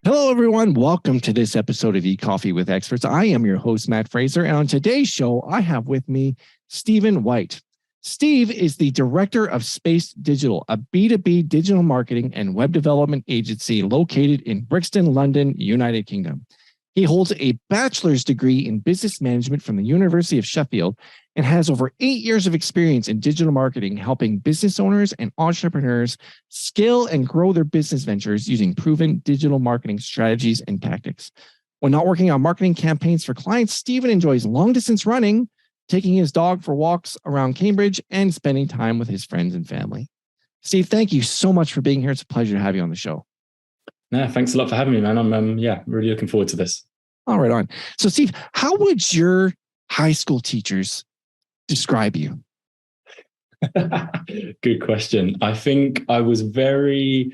Hello, everyone. Welcome to this episode of Ecoffee with Experts. I am your host, Matt Fraser. And on today's show, I have with me Stephen White. Steve is the director of Space Digital, a B2B digital marketing and web development agency located in Brixton, London, United Kingdom. He holds a bachelor's degree in business management from the University of Sheffield and has over 8 years of experience in digital marketing, helping business owners and entrepreneurs scale and grow their business ventures using proven digital marketing strategies and tactics. When not working on marketing campaigns for clients, Stephen enjoys long-distance running, taking his dog for walks around Cambridge, and spending time with his friends and family. Steve, thank you so much for being here. It's a pleasure to have you on the show. Yeah, thanks a lot for having me, man. I'm really looking forward to this. All right, on. So, Steve, how would your high school teachers describe you? Good question. I think I was very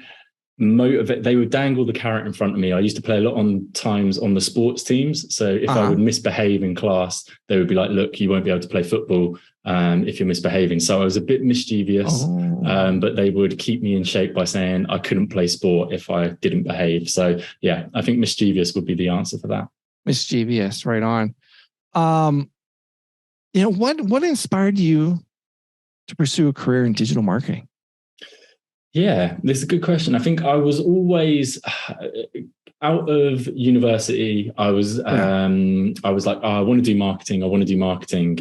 motivated. They would dangle the carrot in front of me. I used to play a lot on the sports teams. So if I would misbehave in class, they would be like, look, you won't be able to play football if you're misbehaving. So I was a bit mischievous, but they would keep me in shape by saying I couldn't play sport if I didn't behave. So yeah, I think mischievous would be the answer for that. Mischievous, right on. What inspired you to pursue a career in digital marketing? Yeah, this is a good question. I think I was always out of university. I was like, I want to do marketing.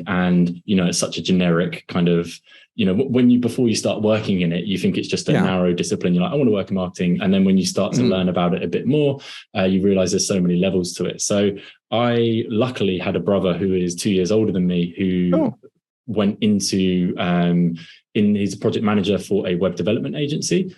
And, it's such a generic kind of, before you start working in it, you think it's just a narrow discipline. You're like, I want to work in marketing. And then when you start to learn about it a bit more, you realize there's so many levels to it. So I luckily had a brother who is 2 years older than me who went into he's a project manager for a web development agency.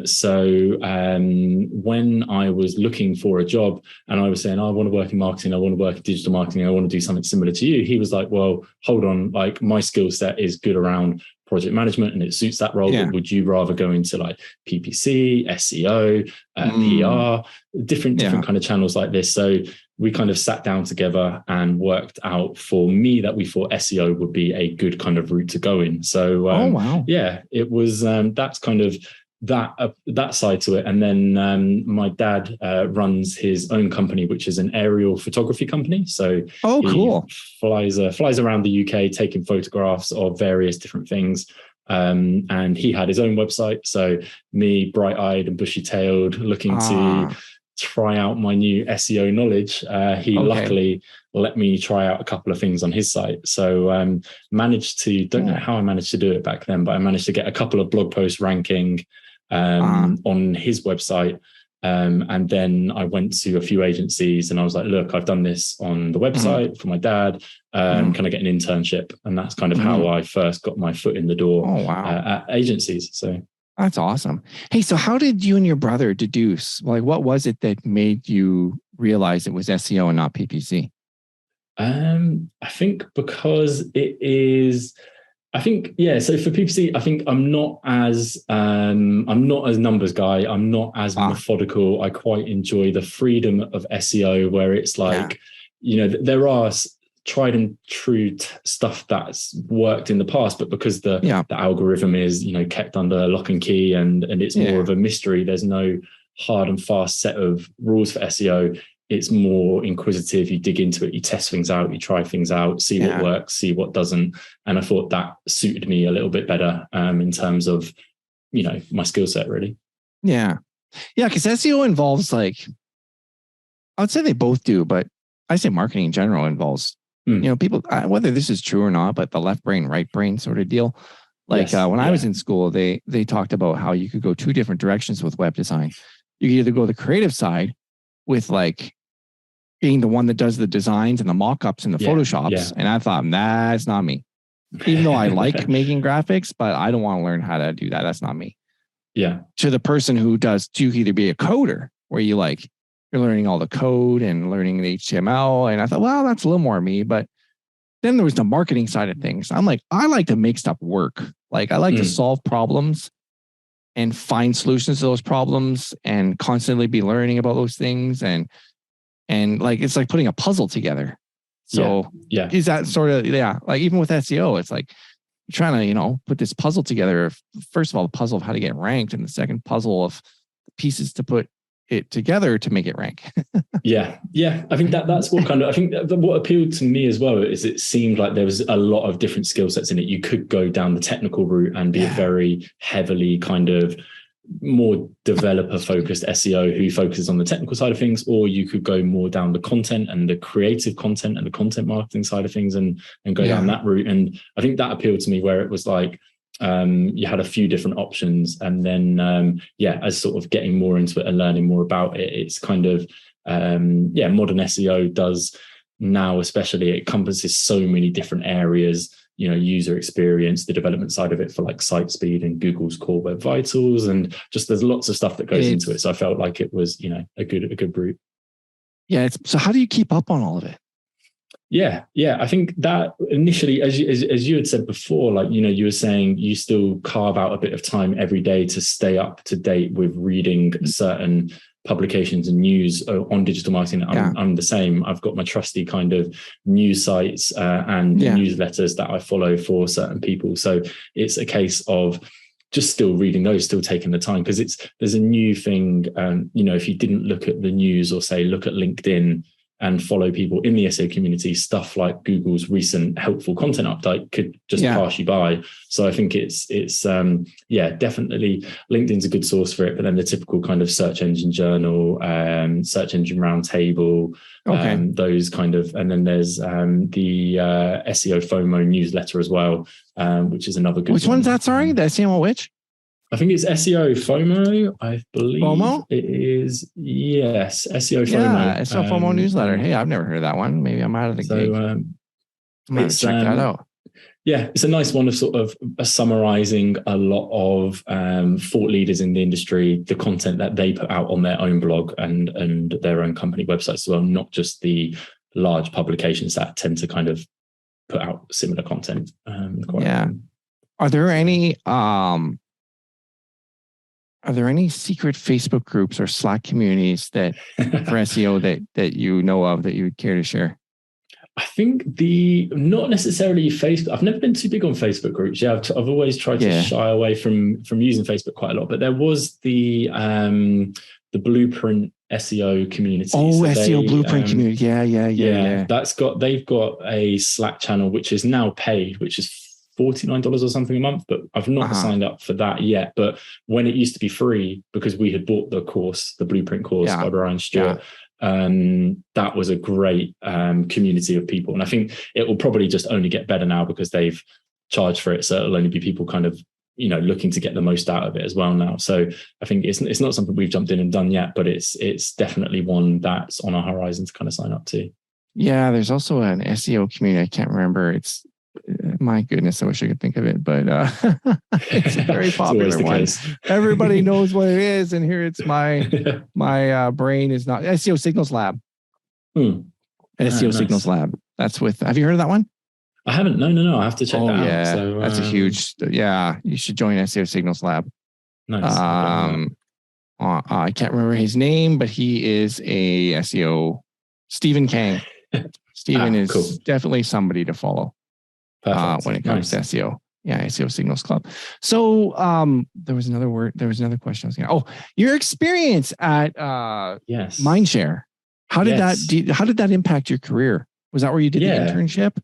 So when I was looking for a job and I was saying, I want to work in marketing, I want to work in digital marketing, I want to do something similar to you, he was like, well, hold on, like my skill set is good around project management and it suits that role. But would you rather go into like PPC, SEO, PR, different kind of channels like this? So we kind of sat down together and worked out for me that we thought SEO would be a good kind of route to go in. So it was that's kind of that side to it. And then my dad runs his own company, which is an aerial photography company. So he flies around the UK taking photographs of various different things. And he had his own website. So me, bright-eyed and bushy-tailed, looking to try out my new SEO knowledge. He luckily let me try out a couple of things on his site. So don't know how I managed to do it back then, but I managed to get a couple of blog posts ranking on his website. And then I went to a few agencies and I was like, look, I've done this on the website for my dad. Can I get an internship? And that's kind of how I first got my foot in the door at agencies. So that's awesome. Hey, so how did you and your brother deduce? Like, what was it that made you realize it was SEO and not PPC? I think because it is. So for PPC, I think I'm not as numbers guy. I'm not as methodical. I quite enjoy the freedom of SEO, where it's like, there are tried and true stuff that's worked in the past, but because the algorithm is kept under lock and key and it's more of a mystery, there's no hard and fast set of rules for SEO. It's more inquisitive. You dig into it, you test things out, you try things out, see what works, see what doesn't. And I thought that suited me a little bit better in terms of my skill set, really. Because SEO involves, like, I would say they both do, but I say marketing in general involves people, whether this is true or not, but the left brain, right brain sort of deal. Like when I was in school, they talked about how you could go two different directions with web design. You could either go the creative side with like being the one that does the designs and the mock-ups and the Photoshops. And I thought, that's not me. Even though I like making graphics, but I don't want to learn how to do that. That's not me. Yeah. To the person who does, to either be a coder where you're learning all the code and learning the HTML. And I thought, well, that's a little more me. But then there was the marketing side of things. I'm like, I like to make stuff work. Like I like to solve problems and find solutions to those problems and constantly be learning about those things. And like, it's like putting a puzzle together. So is that sort of, like even with SEO, it's like trying to, put this puzzle together. First of all, the puzzle of how to get ranked, and the second puzzle of pieces to put it together to make it rank. Yeah. I think that's what what appealed to me as well is it seemed like there was a lot of different skill sets in it. You could go down the technical route and be a very heavily kind of more developer focused SEO who focuses on the technical side of things, or you could go more down the content and the creative content and the content marketing side of things and go down that route. And I think that appealed to me, where it was like, you had a few different options, and then as sort of getting more into it and learning more about it, it's kind of modern SEO does now, especially, it encompasses so many different areas, user experience, the development side of it for like site speed and Google's core web vitals, and just there's lots of stuff that goes into it. So I felt like it was a good route. So how do you keep up on all of it? I think that initially, as you had said before, like, you were saying you still carve out a bit of time every day to stay up to date with reading certain publications and news on digital marketing. I'm the same. I've got my trusty kind of news sites and newsletters that I follow for certain people. So it's a case of just still reading those, still taking the time, because there's a new thing. If you didn't look at the news, or say look at LinkedIn and follow people in the SEO community, stuff like Google's recent helpful content update could just pass you by. So I think it's definitely LinkedIn's a good source for it, but then the typical kind of search engine journal, search engine roundtable, those kind of, and then there's the SEO FOMO newsletter as well, which is another good. Which one's that? Sorry, the SEO which? I think it's SEO FOMO. I believe FOMO? It is. Yes, SEO FOMO. Yeah, SEO FOMO newsletter. Hey, I've never heard of that one. Maybe I'm out of the gig. I'm going to check that out. Yeah, it's a nice one of sort of summarizing a lot of thought leaders in the industry, the content that they put out on their own blog and their own company websites as well, not just the large publications that tend to kind of put out similar content. Are there any secret Facebook groups or Slack communities that for SEO that you know of that you would care to share? I think not necessarily Facebook. I've never been too big on Facebook groups. Yeah, I've always tried to shy away from using Facebook quite a lot. But there was the Blueprint SEO community. SEO Blueprint community. Yeah. They've got a Slack channel which is now paid, which is $49 or something a month, but I've not signed up for that yet. But when it used to be free, because we had bought the course, the Blueprint course by Brian Stewart, that was a great community of people. And I think it will probably just only get better now because they've charged for it. So it'll only be people kind of, looking to get the most out of it as well now. So I think it's not something we've jumped in and done yet, but it's definitely one that's on our horizon to kind of sign up to. Yeah, there's also an SEO community. I can't remember. It's, my goodness, I wish I could think of it, but it's a very popular one. Everybody knows what it is, and here it's my brain is not SEO Signals Lab. SEO Signals Lab. That's with. Have you heard of that one? I haven't. No. I have to check that out. Yeah, so, that's a huge. Yeah, you should join SEO Signals Lab. Nice. I can't remember his name, but he is a SEO. Stephen Kang. Stephen is definitely somebody to follow. When it comes to SEO. Yeah, SEO Signals Club. So there was another question I was going to. Your experience at Mindshare. How did that impact your career? Was that where you did the internship?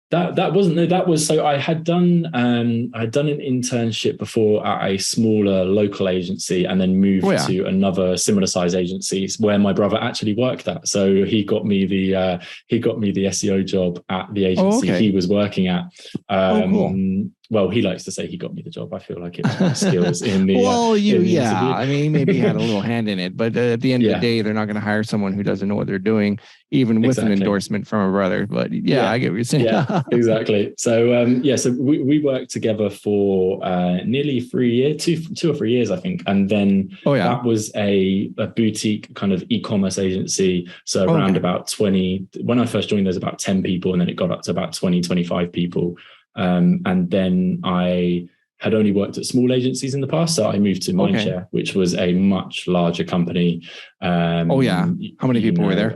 That was so I had done an internship before at a smaller local agency, and then moved to another similar size agency where my brother actually worked at. So he got me the SEO job at the agency he was working at. Cool. Well, he likes to say he got me the job. I feel like it was my skills in the. I mean, maybe he had a little hand in it, but at the end of the day, they're not going to hire someone who doesn't know what they're doing, even with an endorsement from a brother. But I get what you're saying. Yeah, exactly. So so we worked together for nearly 3 years, two or 3 years, I think, and then that was a boutique kind of e-commerce agency. So around about 20. When I first joined, there's about 10 people, and then it got up to about 20, 25 people. And then I had only worked at small agencies in the past. So I moved to Mindshare, which was a much larger company. How many people were there?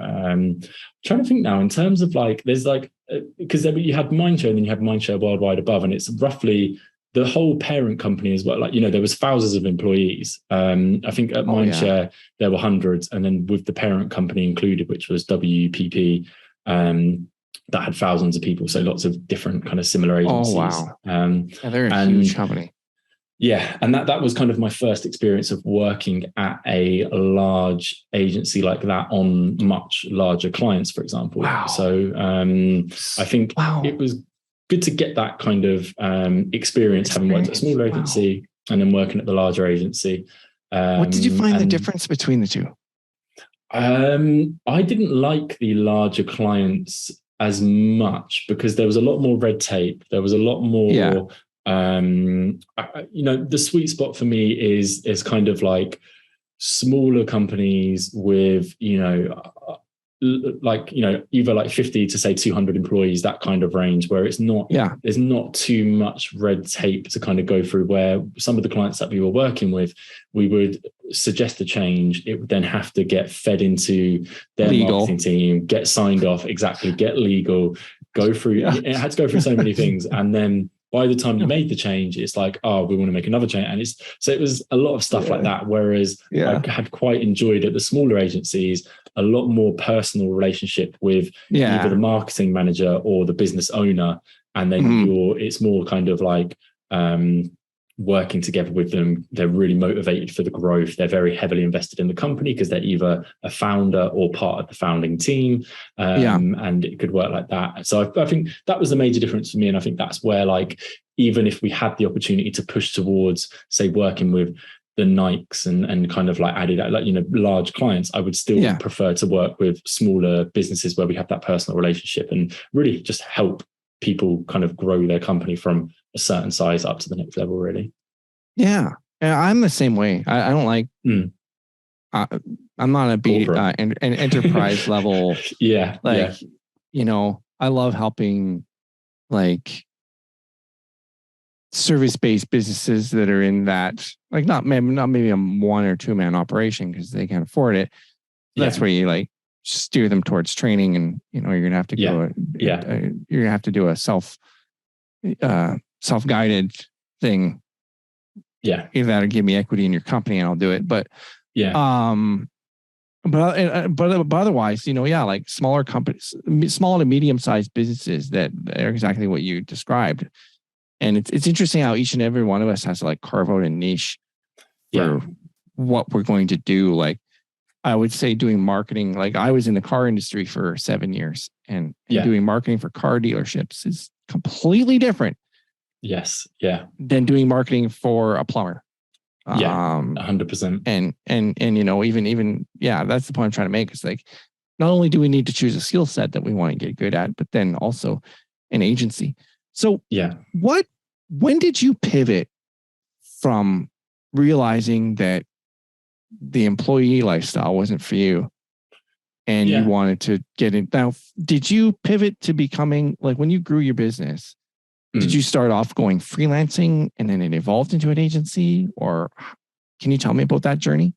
Trying to think now in terms of like, there's like, because you had Mindshare and then you had Mindshare Worldwide above, and it's roughly the whole parent company as well. Like, there was thousands of employees. I think at Mindshare, there were hundreds. And then with the parent company included, which was WPP, that had thousands of people. So lots of different kind of similar agencies. Oh, wow. They're a huge company. Yeah. And that was kind of my first experience of working at a large agency like that on much larger clients, for example. Wow. So I think it was good to get that kind of experience, having worked at a smaller agency and then working at the larger agency. What did you find the difference between the two? I didn't like the larger clients as much because there was a lot more red tape. There was a lot more, the sweet spot for me is kind of like smaller companies with, either like 50 to say 200 employees, that kind of range where it's not, there's not too much red tape to kind of go through, where some of the clients that we were working with, we would suggest a change. It would then have to get fed into their marketing team, get signed off, get legal, go through, it had to go through so many things. And then by the time you made the change, it's like, oh, we want to make another change. And it was a lot of stuff like that. Whereas I had quite enjoyed at the smaller agencies, a lot more personal relationship with either the marketing manager or the business owner. And then it's more kind of like working together with them. They're really motivated for the growth. They're very heavily invested in the company because they're either a founder or part of the founding team. And it could work like that. So I think that was the major difference for me. And I think that's where, like, even if we had the opportunity to push towards, say, working with the Nikes and kind of like added, like, large clients, I would still prefer to work with smaller businesses where we have that personal relationship and really just help people kind of grow their company from a certain size up to the next level, really. Yeah. I'm the same way. I don't like, I'm not an enterprise level. I love helping like service-based businesses that are in that, like not maybe a 1 or 2 man operation because they can't afford it. That's where you like steer them towards training, and you're gonna have to go. You're gonna have to do a self-guided thing. Either that or give me equity in your company and I'll do it. But but otherwise, like smaller companies, small to medium-sized businesses that are exactly what you described. And it's interesting how each and every one of us has to like carve out a niche for what we're going to do. Like I would say doing marketing, like I was in the car industry for 7 years and doing marketing for car dealerships is completely different. Yes. Yeah. Than doing marketing for a plumber. 100%. And even that's the point I'm trying to make. It's like, not only do we need to choose a skill set that we want to get good at, but then also an agency. So when did you pivot from realizing that the employee lifestyle wasn't for you and you wanted to get in? Now, did you pivot to becoming, like, when you grew your business, did you start off going freelancing and then it evolved into an agency? Or can you tell me about that journey?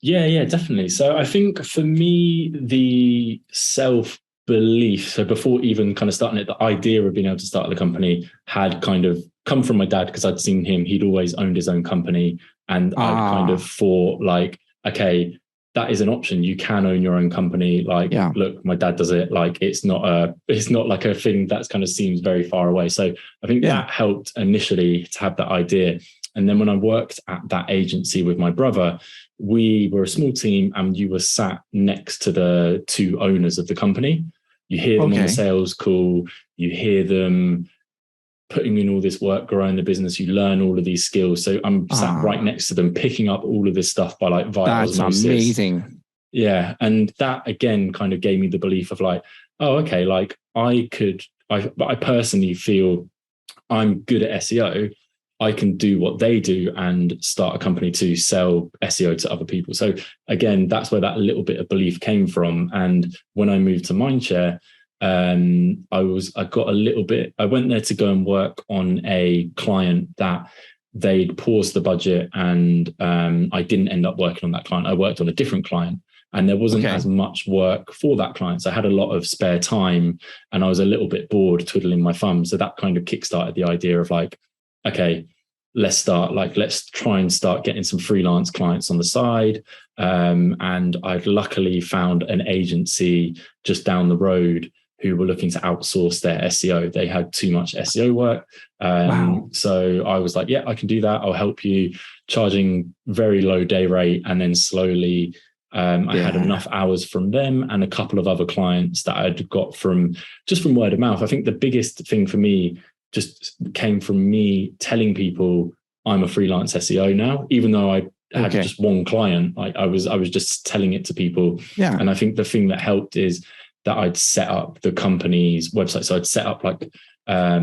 Yeah, definitely. So I think for me, the self-belief, so before even kind of starting it, the idea of being able to start the company had kind of come from my dad, because I'd seen him. He'd always owned his own company. And I kind of thought like, okay, that is an option. You can own your own company. Like, look, my dad does it. Like, it's not like a thing that's kind of seems very far away. So I think that helped initially to have that idea. And then when I worked at that agency with my brother, we were a small team and you were sat next to the 2 owners of the company. You hear them on the sales call, you hear them putting in all this work, growing the business, you learn all of these skills. So I'm sat right next to them, picking up all of this stuff by like via osmosis. That's amazing. Yeah. And that again kind of gave me the belief of like, oh, okay, like I personally feel I'm good at SEO. I can do what they do and start a company to sell SEO to other people. So again, that's where that little bit of belief came from. And when I moved to Mindshare, I went there to go and work on a client that they'd paused the budget, and I didn't end up working on that client. I worked on a different client, and there wasn't as much work for that client. So I had a lot of spare time and I was a little bit bored twiddling my thumbs. So that kind of kickstarted the idea of like, okay, let's try and start getting some freelance clients on the side. And I'd luckily found an agency just down the road who were looking to outsource their SEO. They had too much SEO work. Wow. So I was like, yeah, I can do that. I'll help you, charging very low day rate. And then slowly I had enough hours from them and a couple of other clients that I'd got from word of mouth. I think the biggest thing for me just came from me telling people I'm a freelance SEO now, even though I had just one client. I was just telling it to people. Yeah. And I think the thing that helped is that I'd set up the company's website. So I'd set up like a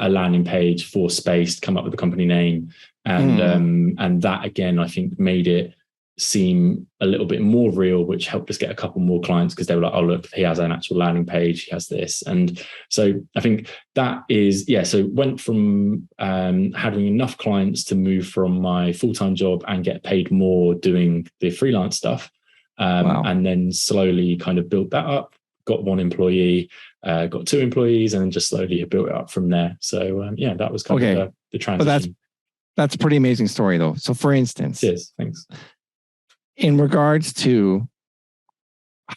landing page for Spaced, come up with the company name. And that again, I think made it seem a little bit more real, which helped us get a couple more clients because they were like, oh, look, he has an actual landing page, he has this. And so I think that is, so went from having enough clients to move from my full-time job and get paid more doing the freelance stuff. And then slowly kind of built that up, got one employee, got two employees, and then just slowly built it up from there. So that was kind of the transition. But that's a pretty amazing story though. So for instance, cheers, thanks. In regards to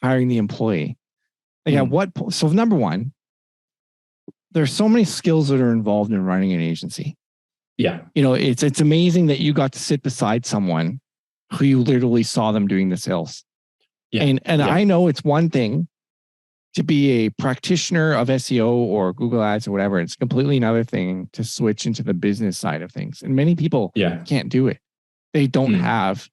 hiring the employee, like at what point? So number one, there's so many skills that are involved in running an agency. Yeah. It's amazing that you got to sit beside someone who you literally saw them doing the sales. Yeah. And I know it's one thing to be a practitioner of SEO or Google Ads or whatever. It's completely another thing to switch into the business side of things. And many people can't do it. They don't have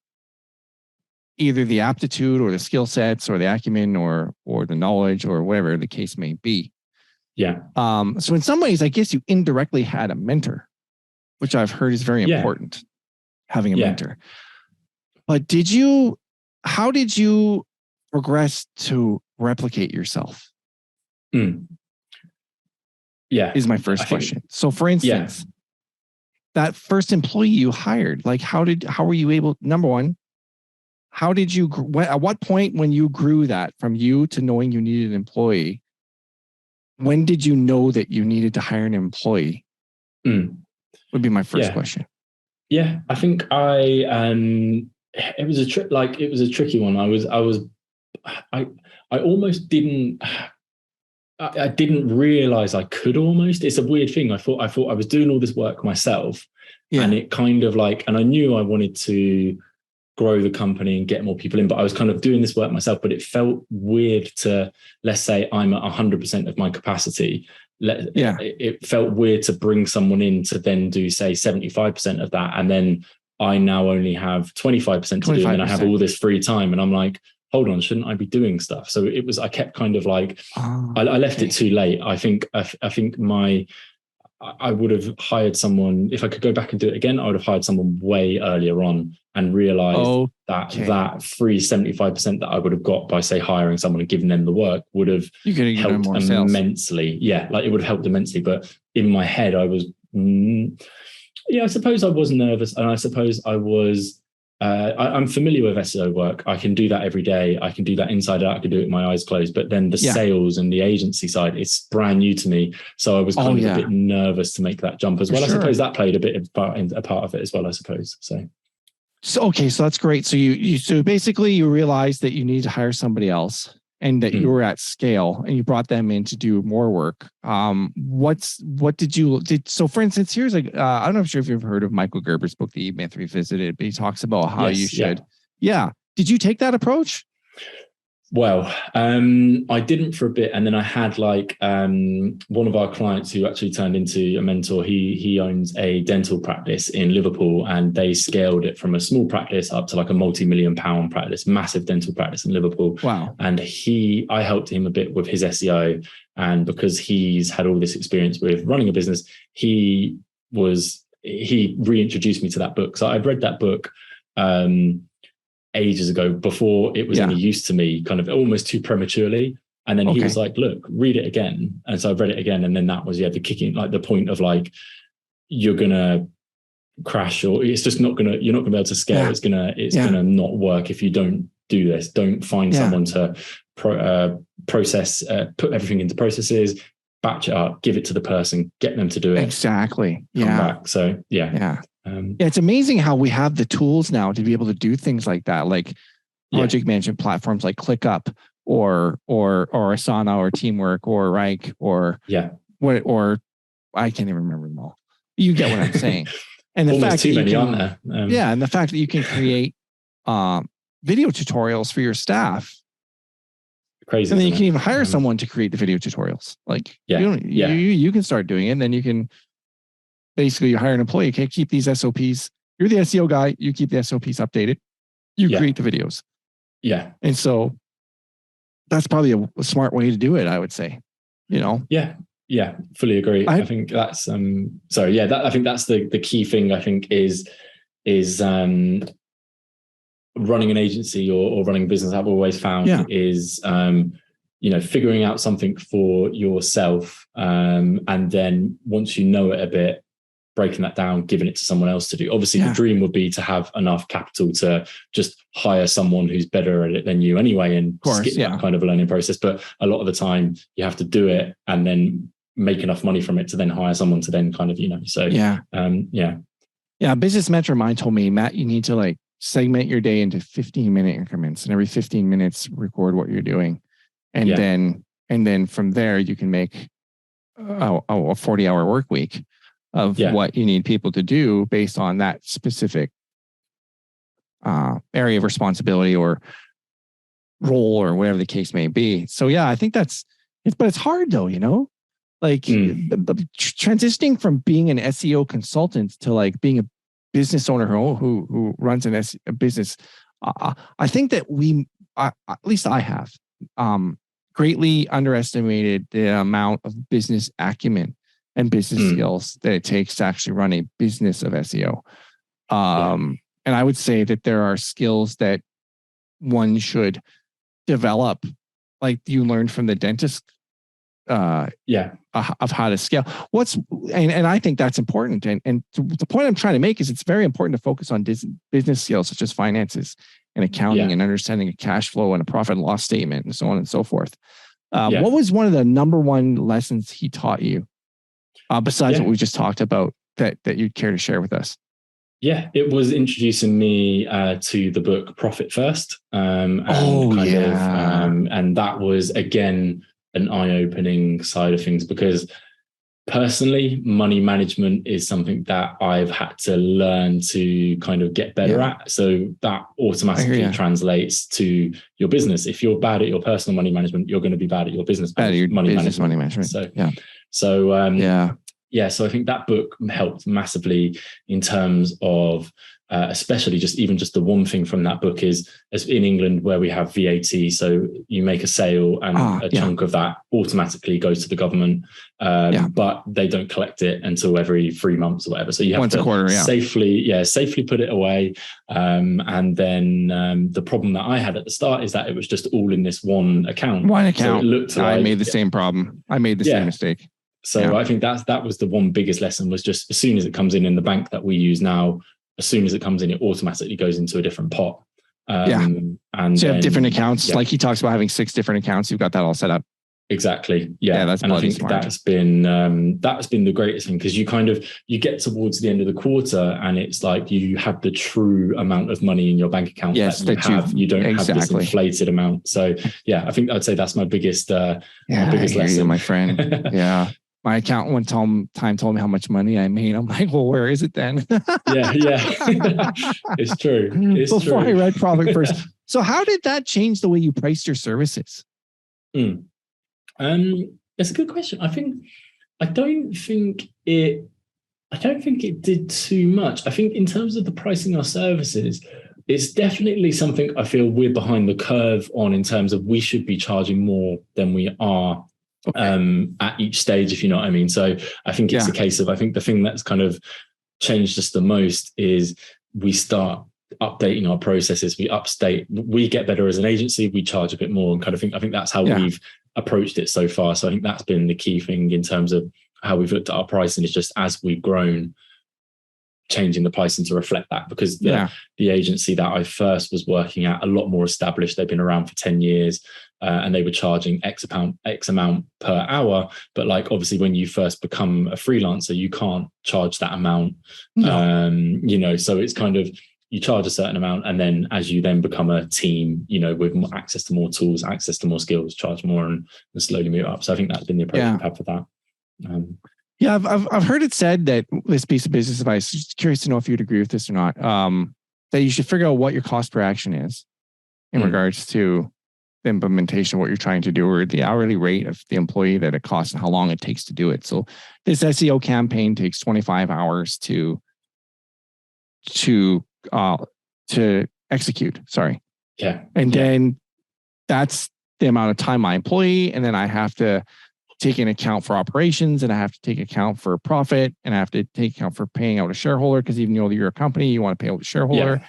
either the aptitude or the skill sets or the acumen or the knowledge or whatever the case may be. Yeah. So in some ways, I guess you indirectly had a mentor, which I've heard is very important, having a mentor. But how did you progress to replicate yourself? Yeah. Is my first question. So for instance, that first employee you hired, like how were you able, number one, how did you, at what point when you grew that from you to knowing you needed an employee, when did you know that you needed to hire an employee? Would be my first question. Yeah, I think it was a tricky one. I almost didn't, I didn't realize I could almost, it's a weird thing. I thought I was doing all this work myself and it kind of like, and I knew I wanted to grow the company and get more people in, but I was kind of doing this work myself, but it felt weird to, let's say I'm at 100% of my capacity. It felt weird to bring someone in to then do say 75% of that. And then I now only have 25% to do, and I have all this free time. And I'm like, hold on, shouldn't I be doing stuff? So I kept kind of like, I left it too late. I think I would have hired someone, if I could go back and do it again, I would have hired someone way earlier on and realized that free 75% that I would have got by say hiring someone and giving them the work would have helped immensely. Yeah, like it would have helped immensely. But in my head, I was, I suppose I was nervous, and I suppose I was, I'm familiar with SEO work. I can do that every day. I can do that inside out. I can do it with my eyes closed. But then the sales and the agency side, it's brand new to me. So I was kind of a bit nervous to make that jump as well. Sure. I suppose that played a part of it as well, I suppose. So that's great. So basically you realized that you needed to hire somebody else and that you were at scale and you brought them in to do more work. What did you do? So for instance, here's I'm not sure if you've heard of Michael Gerber's book, The Myth Revisited, but he talks about how you should. Yeah. Did you take that approach? Well, I didn't for a bit. And then I had one of our clients who actually turned into a mentor. He owns a dental practice in Liverpool, and they scaled it from a small practice up to like a multi-million-pound practice, massive dental practice in Liverpool. Wow. And I helped him a bit with his SEO. And because he's had all this experience with running a business, he reintroduced me to that book. So I'd read that book, ages ago, before it was any use to me, kind of almost too prematurely. And then he was like, look, read it again. And so I read it again. And then that was, the kicking, like the point of like, you're going to crash, or it's just not going to, you're not going to be able to scale. It's going to not work if you don't do this. Don't find someone to process, put everything into processes, batch it up, give it to the person, get them to do it. Exactly. Come Yeah. back. So Yeah. It's amazing how we have the tools now to be able to do things like that, like project management platforms like ClickUp or Asana or Teamwork or Rike or I can't even remember them all. You get what I'm saying. And the almost fact too that many, aren't there? And the fact that you can create video tutorials for your staff. Crazy. And then you can even hire someone to create the video tutorials. Like you can start doing it, and then you can basically hire an employee. Okay, keep these SOPs. You're the SEO guy. You keep the SOPs updated. You create the videos. Yeah. And so that's probably a smart way to do it, I would say. Yeah, fully agree. I think that's I think that's the key thing. I think is running an agency or running a business. I've always found is figuring out something for yourself, and then once you know it a bit, breaking that down, giving it to someone else to do. Obviously, the dream would be to have enough capital to just hire someone who's better at it than you anyway, and skip that kind of a learning process. But a lot of the time, you have to do it and then make enough money from it to then hire someone to then kind of, So Business mentor of mine told me, Matt, you need to segment your day into 15-minute increments, and every 15 minutes record what you're doing, and then from there you can make a 40-hour work week of what you need people to do based on that specific area of responsibility or role or whatever the case may be. So I think but it's hard though, transitioning from being an SEO consultant to being a business owner who runs a business. I think that at least I have greatly underestimated the amount of business acumen and business skills that it takes to actually run a business of SEO. And I would say that there are skills that one should develop, like you learned from the dentist, of how to scale. And I think that's important. And the point I'm trying to make is it's very important to focus on business skills such as finances and accounting and understanding a cash flow and a profit and loss statement and so on and so forth. What was one of the number one lessons he taught you? Besides what we just talked about, that you'd care to share with us? Yeah, it was introducing me to the book Profit First. And that was, again, an eye-opening side of things, because personally, money management is something that I've had to learn to kind of get better at. So that automatically translates to your business. If you're bad at your personal money management, you're going to be bad at your business money management. So I think that book helped massively in terms of especially just the one thing from that book is, as in England where we have VAT, so you make a sale and a chunk of that automatically goes to the government, but they don't collect it until every 3 months or whatever. So you have once to a quarter, safely put it away. And then the problem that I had at the start is that it was just all in this one account. So it looked like, I made the same problem. I made the same mistake. So I think that was the one biggest lesson, was just as soon as it comes in the bank that we use now, as soon as it comes in, it automatically goes into a different pot. And so you have different accounts. Like he talks about having 6 different accounts. You've got that all set up. Exactly. Yeah. That's and I think smart. That's been the greatest thing, because you get towards the end of the quarter and it's like you have the true amount of money in your bank account you don't have this inflated amount. So I think I'd say that's my biggest lesson, my friend. Yeah. My accountant one time told me how much money I made. I'm like, well, where is it then? It's true. Before I read Profit First. So how did that change the way you priced your services? That's a good question. I don't think it did too much. I think in terms of the pricing our services, it's definitely something I feel we're behind the curve on, in terms of we should be charging more than we are. At each stage, if you know what I mean. So I think it's a case of, I think the thing that's kind of changed us the most is we start updating our processes. We get better as an agency, we charge a bit more and kind of thing. I think that's how we've approached it so far. So I think that's been the key thing in terms of how we've looked at our pricing, is just as we've grown, changing the pricing to reflect that, because the agency that I first was working at, a lot more established. They've been around for 10 years. and they were charging X amount per hour. But like, obviously when you first become a freelancer, you can't charge that amount. No. You know, so it's kind of, you charge a certain amount, and then as you then become a team, you know, with more access to more tools, access to more skills, charge more, and slowly move up. So I think that's been the approach we've had for that. Yeah, I've heard it said that this piece of business advice, just curious to know if you'd agree with this or not, that you should figure out what your cost per action is in regards to the implementation of what you're trying to do, or the hourly rate of the employee that it costs and how long it takes to do it. So this SEO campaign takes 25 hours to execute. Sorry. Yeah. And then that's the amount of time my employee, and then I have to take into account for operations, and I have to take account for profit, and I have to take account for paying out a shareholder, because even though you're a company, you want to pay out a shareholder.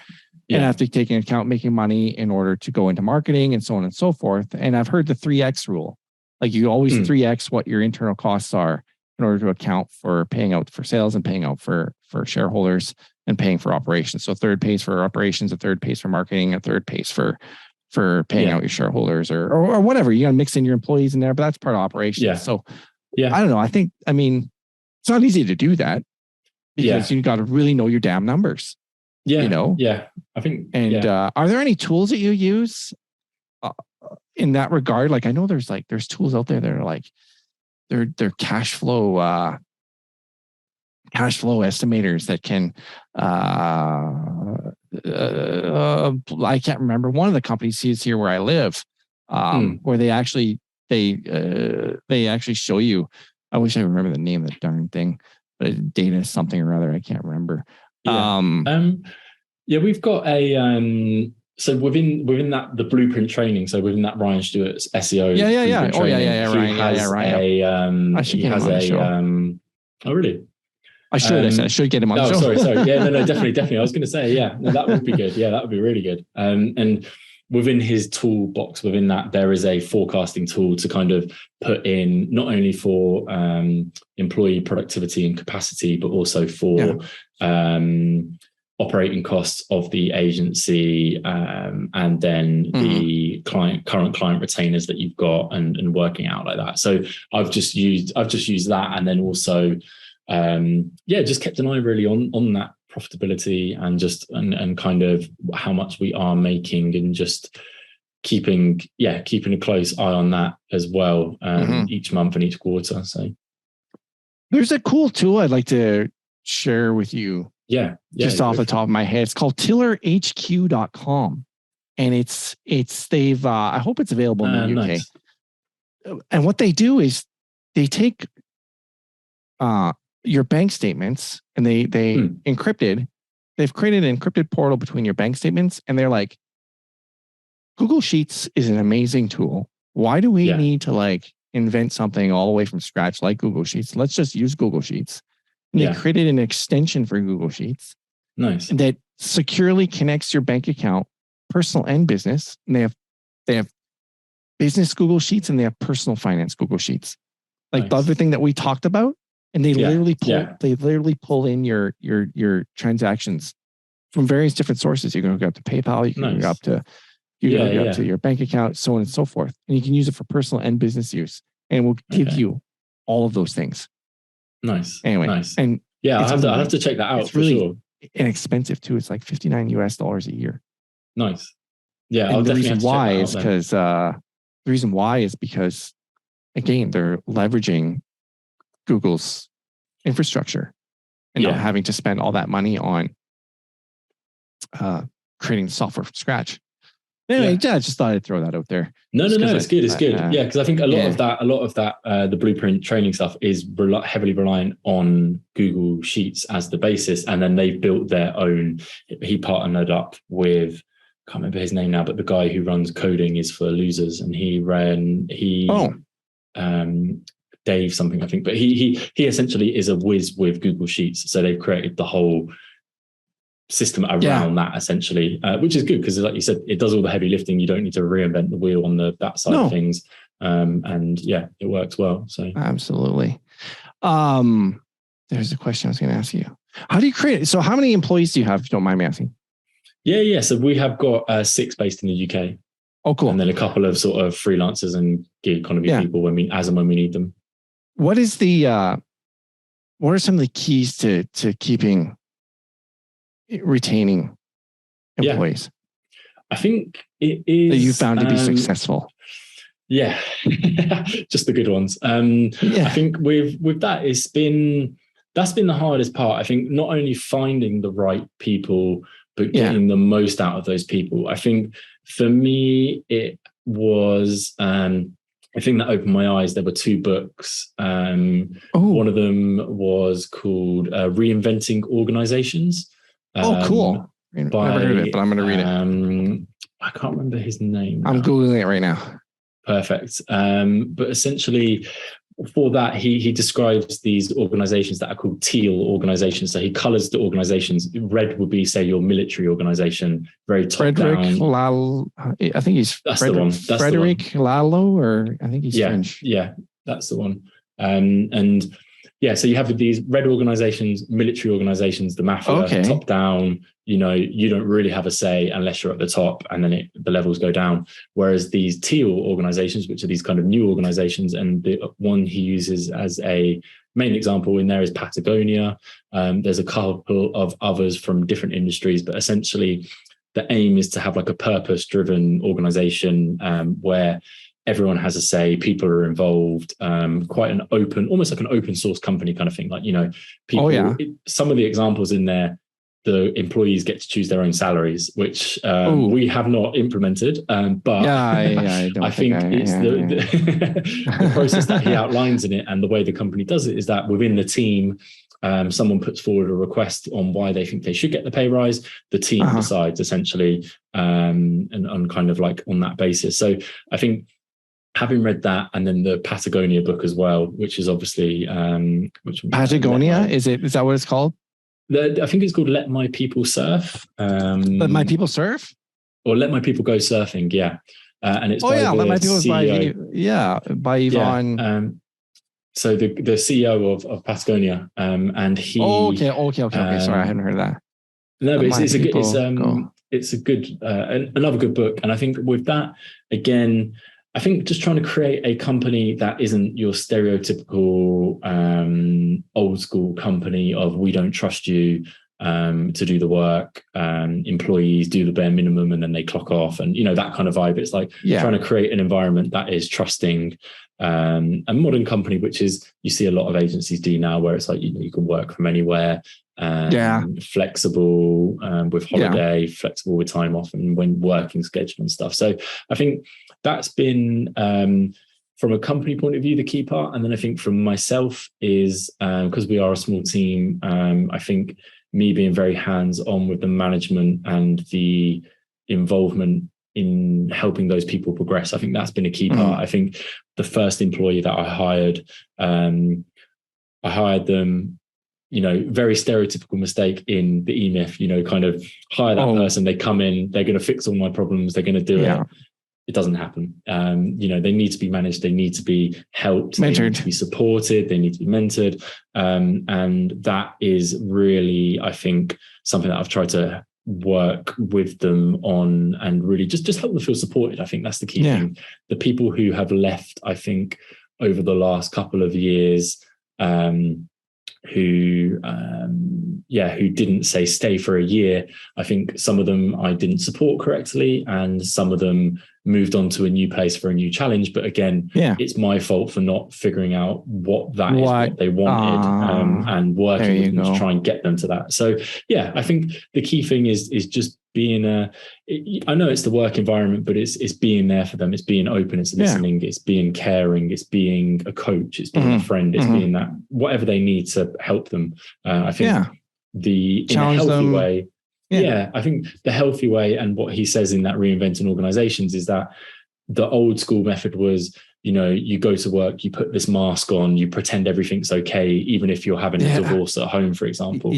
And I have to take into account making money in order to go into marketing, and so on and so forth. And I've heard the 3X rule. Like, you always 3X what your internal costs are in order to account for paying out for sales, and paying out for shareholders, and paying for operations. So a third pays for operations, a third pays for marketing, a third pays for paying out your shareholders, or whatever. You got to mix in your employees in there, but that's part of operations. Yeah. So I don't know. I mean, it's not easy to do that, because you got to really know your damn numbers. Yeah. You know? Yeah. I think. And are there any tools that you use in that regard? Like, I know there's tools out there that are like, they're cash flow estimators that can, I can't remember. One of the companies here where I live, where they actually show you. I wish I remember the name of the darn thing, but data something or other. I can't remember. We've got a so within that, the blueprint training. So within that, Ryan Stewart's SEO. Ryan. He has a. Oh, really? I should get him on the show. Sorry. Yeah, no, definitely. I was going to say, that would be good. Yeah, that would be really good. And within his toolbox, within that, there is a forecasting tool to kind of put in, not only for employee productivity and capacity, but also for operating costs of the agency, and then the current client retainers that you've got, and working out like that. So I've just used that, and then also just kept an eye really on that profitability, and just and kind of how much we are making, and just keeping a close eye on that as well, each month and each quarter. So there's a cool tool I'd like to share with you. Just off the top of my head. It's called tillerhq.com. And they've I hope it's available in the UK. Nice. And what they do is they take your bank statements, and they encrypted. They've created an encrypted portal between your bank statements, and they're like, Google Sheets is an amazing tool. Why do we need to invent something all the way from scratch like Google Sheets? Let's just use Google Sheets. And they created an extension for Google Sheets. Nice. That securely connects your bank account, personal and business. And they have business Google Sheets, and they have personal finance Google Sheets. Like the other thing that we talked about. And they literally pull in your transactions from various different sources. You can go up to PayPal, you can go up to your bank account, so on and so forth. And you can use it for personal and business use. And it will give you all of those things. Nice. Anyway, nice. And I'll have to check that out. It's really sure. Inexpensive too. It's like $59 a year. Nice. Yeah. And the reason why is because again, they're leveraging Google's infrastructure and not having to spend all that money on creating software from scratch. Anyway, I just thought I'd throw that out there. No, it's good. It's good. Because I think a lot of that, the blueprint training stuff is heavily reliant on Google Sheets as the basis, and then they've built their own. He partnered up with, can't remember his name now, but the guy who runs Coding is for Losers, and Dave something, I think, but he essentially is a whiz with Google Sheets. So they've created the whole system around that essentially, which is good because, like you said, it does all the heavy lifting. You don't need to reinvent the wheel on that side of things, and it works well. So absolutely. There's a question I was going to ask you. How do you create? So how many employees do you have? If you don't mind me asking. Yeah. So we have got 6 based in the UK. Oh, cool. And then a couple of sort of freelancers and gig economy people as and when we need them. What are some of the keys to retaining employees? I think it is that you found to be successful. Yeah, just the good ones. I think with that, that's been the hardest part. I think not only finding the right people, but getting the most out of those people. I think for me, it was I think that opened my eyes. There were 2 books. One of them was called Reinventing Organizations. Cool. Never heard of it, but I'm going to read it. I can't remember his name now. I'm Googling it right now. Perfect. But essentially, for that, he describes these organizations that are called teal organizations. So he colors the organizations. Red would be, say, your military organization, very top down. Lalo, I think he's Frederick Lalo, or I think he's French. Yeah, that's the one. So you have these red organizations, military organizations, the mafia, top down. You don't really have a say unless you're at the top, and then the levels go down. Whereas these teal organizations, which are these kind of new organizations, and the one he uses as a main example in there is Patagonia. There's a couple of others from different industries, but essentially the aim is to have like a purpose-driven organization where everyone has a say, people are involved, quite an open, almost like an open source company kind of thing. Like, people, some of the examples in there, the employees get to choose their own salaries, which we have not implemented. But I think it's the process that he outlines in it, and the way the company does it is that within the team, someone puts forward a request on why they think they should get the pay rise. The team decides essentially, and kind of like on that basis. So I think, having read that, and then the Patagonia book as well, which is obviously Patagonia, is that what it's called? I think it's called Let My People Surf. Let My People Surf? Or Let My People Go Surfing, yeah. And it's by the Let My People CEO. By Yvonne. Yeah, so the CEO of Patagonia, and he. Okay. Sorry, I hadn't heard of that. No, but it's a good another good book, and I think with that again, I think just trying to create a company that isn't your stereotypical old school company of we don't trust you to do the work, employees do the bare minimum and then they clock off, and that kind of vibe. It's like trying to create an environment that is trusting, a modern company, which is you see a lot of agencies do now, where it's like you can work from anywhere, flexible with holiday, flexible with time off and when working schedule and stuff. So I think that's been from a company point of view the key part. And then I think from myself is because we are a small team, I think me being very hands-on with the management and the involvement in helping those people progress, I think that's been a key part. I think the first employee that I hired them, very stereotypical mistake in the EMIF, kind of hire that person, they come in, they're going to fix all my problems, they're going to do it. It doesn't happen. They need to be managed, they need to be helped, mentored. They need to be supported, they need to be mentored. And that is really, I think, something that I've tried to work with them on, and really just help them feel supported. I think that's the key thing. The people who have left, I think, over the last couple of years, who didn't say stay for a year. I think some of them I didn't support correctly, and some of them moved on to a new place for a new challenge. But again, it's my fault for not figuring out what they wanted, and working with them to try and get them to that. So I think the key thing is just being I know it's the work environment, but it's being there for them. It's being open, it's listening, it's being caring, it's being a coach, it's being a friend, it's being that whatever they need to help them. I think in a healthy way. I think the healthy way, and what he says in that Reinventing Organizations, is that the old school method was, you go to work, you put this mask on, you pretend everything's okay, even if you're having a divorce at home, for example.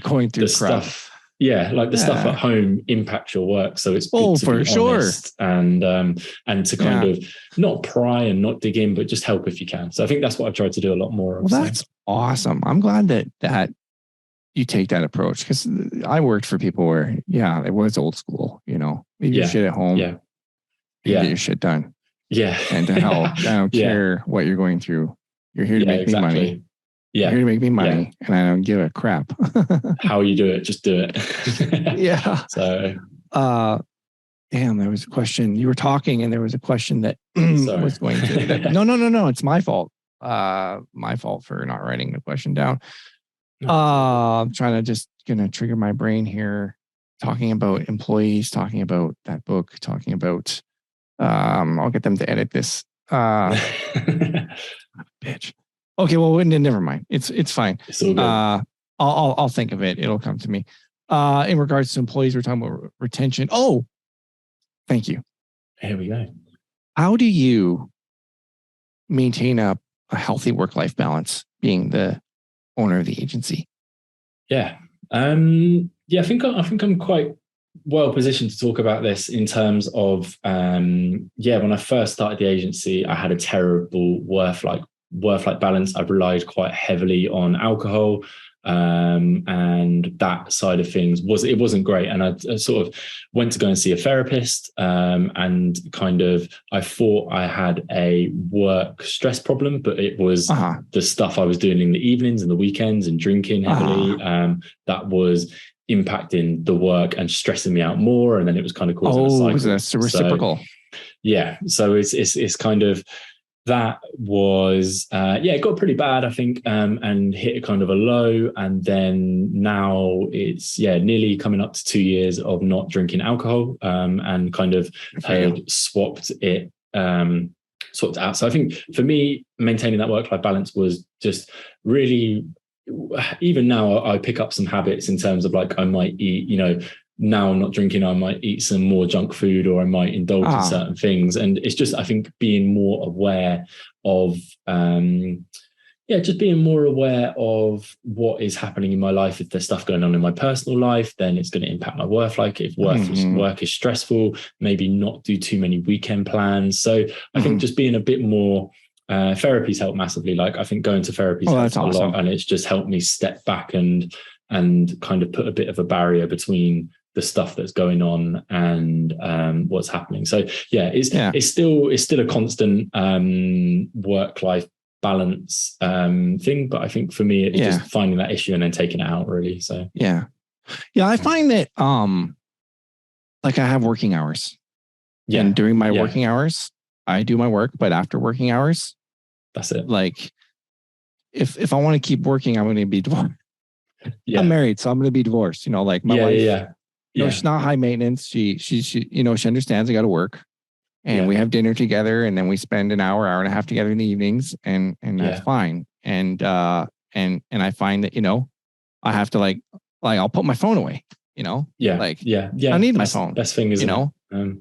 Going through stuff. The stuff at home impacts your work. So it's good to be honest and to kind of not pry and not dig in, but just help if you can. So I think that's what I've tried to do a lot more of. Well, that's awesome. I'm glad that you take that approach, because I worked for people where, it was old school, leave your shit at home. and get your shit done. Yeah. And to hell, I don't care what you're going through. You're here to make me money. Yeah. You're here to make me money, and I don't give a crap. How you do it, just do it. Yeah. So, damn, there was a question. You were talking, and there was a question that was going to. No. It's my fault. My fault for not writing the question down. I'm trying to just gonna trigger my brain here, talking about employees, talking about that book, talking about. I'll get them to edit this. Bitch. Okay, well, never mind. It's fine. It's all good. I'll think of it. It'll come to me. In regards to employees, we're talking about retention. Oh, thank you. Here we go. How do you maintain a healthy work-life balance being the owner of the agency? Yeah. I think I'm quite well positioned to talk about this in terms of, when I first started the agency, I had a terrible work-life balance. I relied quite heavily on alcohol. And that side of things wasn't great. And I sort of went to go and see a therapist, and kind of, I thought I had a work stress problem, but it was the stuff I was doing in the evenings and the weekends and drinking heavily, that was impacting the work and stressing me out more. And then it was kind of causing a cycle. It's reciprocal. So it's kind of, that was, it got pretty bad, I think, and hit a kind of a low. And then now it's, nearly coming up to 2 years of not drinking alcohol, and kind of swapped it out. So I think for me, maintaining that work-life balance was just really, even now I pick up some habits in terms of like, I might eat, now I'm not drinking, I might eat some more junk food, or I might indulge in certain things. And it's just, I think, being more aware of, just being more aware of what is happening in my life. If there's stuff going on in my personal life, then it's going to impact my work. Like if work is stressful, maybe not do too many weekend plans. So I think just being a bit more, therapy's helped massively. Like I think going to therapy's helped a lot, and it's just helped me step back and kind of put a bit of a barrier between the stuff that's going on and what's happening. So it's still a constant work-life balance thing. But I think for me, it's just finding that issue and then taking it out, really. So I find that like I have working hours. And during my working hours, I do my work, but after working hours, that's it. Like if I want to keep working, I'm going to be divorced. I'm married, so I'm going to be divorced. Like my wife, she's not high maintenance. She she understands I got to work, and we have dinner together, and then we spend an hour and a half together in the evenings, and that's fine. And I find that I have to like I'll put my phone away. I don't need my phone. Best thing is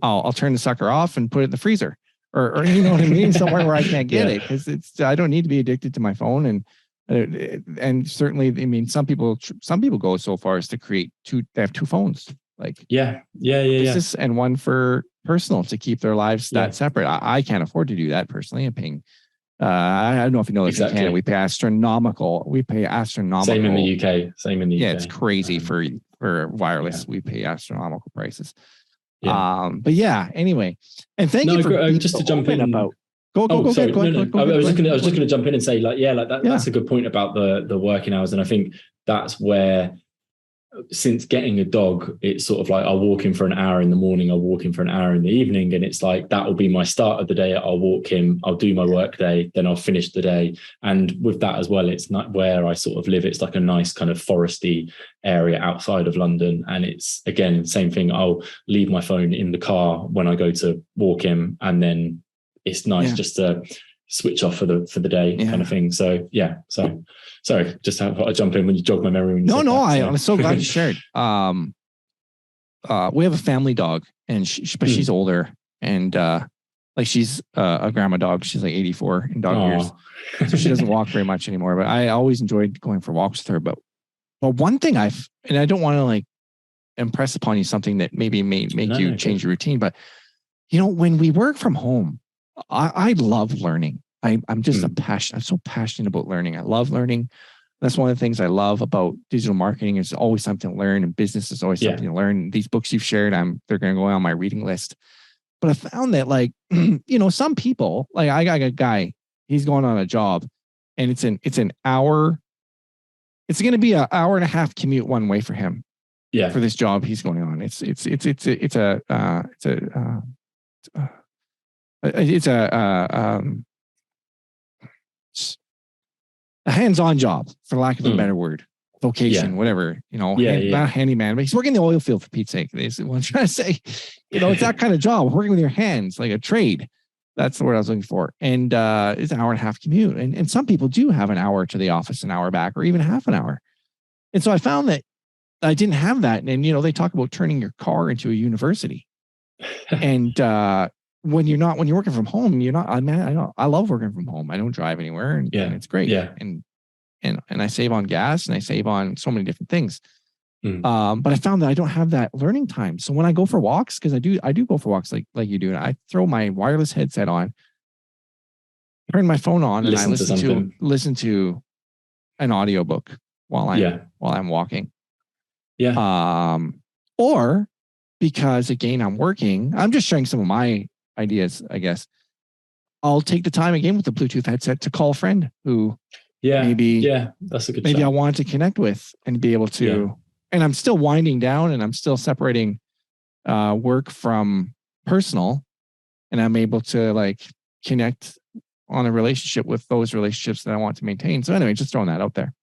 I'll turn the sucker off and put it in the freezer, or you know what I mean, somewhere where I can't get it, because I don't need to be addicted to my phone. And certainly, I mean, some people go so far as to create they have two phones, like business and one for personal, to keep their lives that separate. I can't afford to do that personally. I'm paying, I don't know if you know this, in Canada, we pay astronomical. Same in the UK. Yeah, it's crazy for wireless. We pay astronomical prices. But anyway, and thank you for just to jump in about. Go. I was just going to jump in and say, that's a good point about the working hours. And I think that's where, since getting a dog, it's sort of like I'll walk him for an hour in the morning, I'll walk him for an hour in the evening. And it's like, that will be my start of the day. I'll walk him, I'll do my work day, then I'll finish the day. And with that as well, it's not where I sort of live. It's like a nice kind of foresty area outside of London. And it's, again, same thing. I'll leave my phone in the car when I go to walk him, and then it's nice just to switch off for the day kind of thing. So sorry, just I jump in when you jog my memory. I'm so glad you shared. We have a family dog, and she's older, and she's a grandma dog. She's like 84 in dog years, so she doesn't walk very much anymore. But I always enjoyed going for walks with her. But one thing and I don't want to like impress upon you something that maybe may make you change your routine, but when we work from home, I love learning. I'm just I'm so passionate about learning. I love learning. That's one of the things I love about digital marketing. Is always something to learn, and business is always something to learn. These books you've shared, they're going to go on my reading list. But I found that like, some people, like I got a guy, he's going on a job and it's an hour. It's going to be an hour and a half commute one way for him. Yeah. For this job he's going on. It's a hands-on job, for lack of a better word, vocation, whatever, not handyman, but he's working in the oil field for Pete's sake. Is what I'm trying to say. It's that kind of job, working with your hands, like a trade. That's the word I was looking for. And it's an hour and a half commute. And some people do have an hour to the office, an hour back, or even half an hour. And so I found that I didn't have that. And, they talk about turning your car into a university. And when you're working from home, I love working from home. I don't drive anywhere and it's great. Yeah. And I save on gas and I save on so many different things. But I found that I don't have that learning time. So when I go for walks, because I do go for walks like you do, and I throw my wireless headset on, turn my phone on, and I listen to an audiobook while I'm walking. Yeah. Or because again, I'm working, I'm just sharing some of my ideas, I guess. I'll take the time again with the Bluetooth headset to call a friend who that's a good maybe shout. I want to connect with and be able to, and I'm still winding down and I'm still separating work from personal, and I'm able to like connect on a relationship with those relationships that I want to maintain. So anyway, just throwing that out there.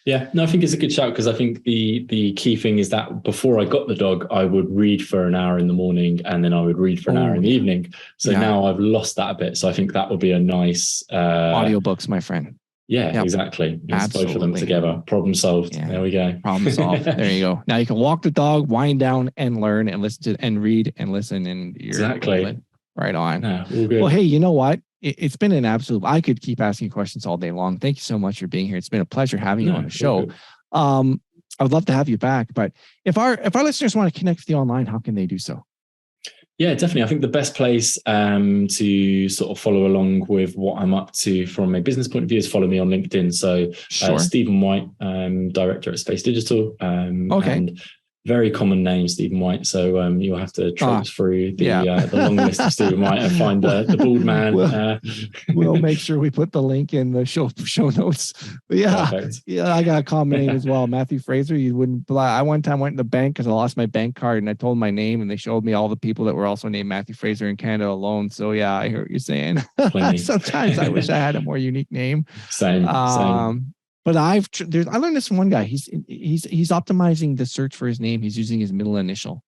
Yeah, no, I think it's a good shout, because I think the key thing is that before I got the dog, I would read for an hour in the morning and then I would read for an hour in the evening. So now I've lost that a bit. So I think that would be a nice audiobooks, my friend. Yeah, exactly. It's both of them together. Problem solved. Yeah. There we go. Problem solved. There you go. Now you can walk the dog, wind down, and learn and listen to and read and listen, and you're exactly right on. Yeah, all good. Well, hey, you know what? It's been an absolute. I could keep asking questions all day long. Thank you so much for being here. It's been a pleasure having you on the show. I would love to have you back. But if our listeners want to connect with you online, how can they do so? Yeah, definitely. I think the best place to sort of follow along with what I'm up to from a business point of view is follow me on LinkedIn. So Stephen White, director at Space Digital. And very common name, Stephen White. So you'll have to traipse through the long list of Stephen White and find the bald man. We'll make sure we put the link in the show notes. But I got a common name as well, Matthew Fraser. You wouldn't. I one time went to the bank because I lost my bank card and I told my name and they showed me all the people that were also named Matthew Fraser in Canada alone. So I hear what you're saying. Sometimes I wish I had a more unique name. Same. But I learned this from one guy. He's optimizing the search for his name. He's using his middle initial.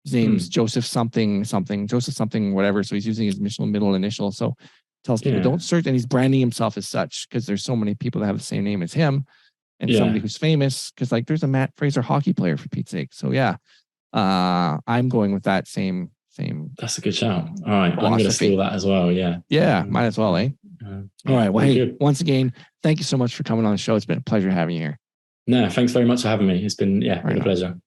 His name's Joseph something, Joseph something, whatever. So he's using his middle initial. So tells people don't search, and he's branding himself as such because there's so many people that have the same name as him, and somebody who's famous. Because like there's a Matt Fraser hockey player for Pete's sake. So I'm going with that same. That's a good shout. All right, philosophy. I'm going to steal that as well. Yeah, might as well, eh? All right. Well, hey, once again, thank you so much for coming on the show. It's been a pleasure having you here. No, thanks very much for having me. It's been a pleasure.